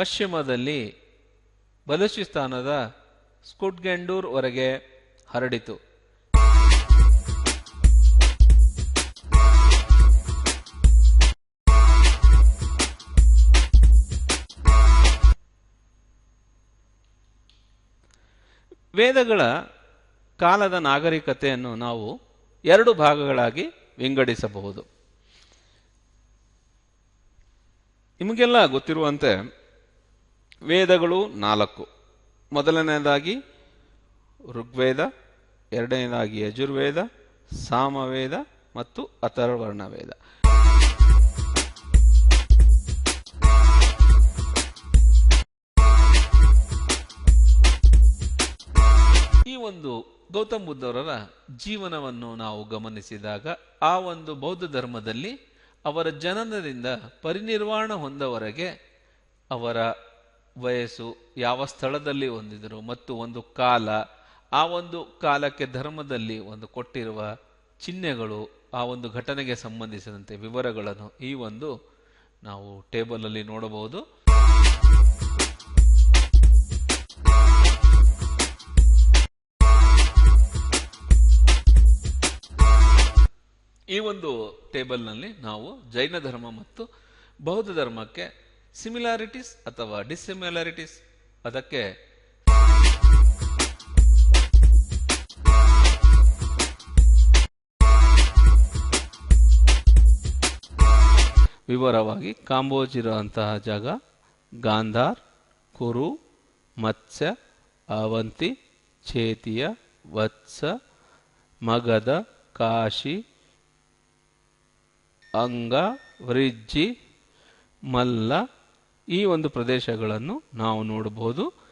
ಪಶ್ಚಿಮದಲ್ಲಿ ಬಲೂಚಿಸ್ತಾನದ ಸ್ಕುಟ್ಗೆಂಡೂರ್ ವರೆಗೆ ಹರಡಿತು. ವೇದಗಳ ಕಾಲದ ನಾಗರಿಕತೆಯನ್ನು ನಾವು 2 ಭಾಗಗಳಾಗಿ ವಿಂಗಡಿಸಬಹುದು. ನಿಮಗೆಲ್ಲ ಗೊತ್ತಿರುವಂತೆ ವೇದಗಳು 4. ಮೊದಲನೆಯದಾಗಿ ಋಗ್ವೇದ, ಎರಡನೇದಾಗಿ ಯಜುರ್ವೇದ, ಸಾಮವೇದ ಮತ್ತು ಅಥರ್ವರ್ಣ ವೇದ. ಈ ಒಂದು ಗೌತಮ್ ಬುದ್ಧರವರ ಜೀವನವನ್ನು ನಾವು ಗಮನಿಸಿದಾಗ ಆ ಒಂದು ಬೌದ್ಧ ಧರ್ಮದಲ್ಲಿ ಅವರ ಜನನದಿಂದ ಪರಿನಿರ್ವಾಣ ಹೊಂದವರೆಗೆ ಅವರ ವಯಸ್ಸು, ಯಾವ ಸ್ಥಳದಲ್ಲಿ ಹೊಂದಿದರು ಮತ್ತು ಒಂದು ಕಾಲ, ಆ ಒಂದು ಕಾಲಕ್ಕೆ ಧರ್ಮದಲ್ಲಿ ಒಂದು ಕೊಟ್ಟಿರುವ ಚಿಹ್ನೆಗಳು, ಆ ಒಂದು ಘಟನೆಗೆ ಸಂಬಂಧಿಸಿದಂತೆ ವಿವರಗಳನ್ನು ಈ ಒಂದು ನಾವು ಟೇಬಲಲ್ಲಿ ನೋಡಬಹುದು. ಈ ಒಂದು ಟೇಬಲ್ನಲ್ಲಿ ನಾವು ಜೈನ ಧರ್ಮ ಮತ್ತು ಬೌದ್ಧ ಧರ್ಮಕ್ಕೆ ಸಿಮಿಲಾರಿಟೀಸ್ ಅಥವಾ ಡಿಸಿಮಿಲಾರಿಟೀಸ್, ಅದಕ್ಕೆ ವಿವರವಾಗಿ ಕಾಂಬೋಜ್ ಇರುವಂತಹ ಜಾಗ, ಗಾಂಧಾರ್, ಕುರು, ಮತ್ಸ್ಯ, ಅವಂತಿ, ಚೇತಿಯ, ವತ್ಸ, ಮಗಧ, ಕಾಶಿ, ಅಂಗ, ವೃಜ್ಜಿ, ಮಲ್ಲ, ಈ ಒಂದು ಪ್ರದೇಶಗಳನ್ನು ನಾವು ನೋಡಬಹುದು.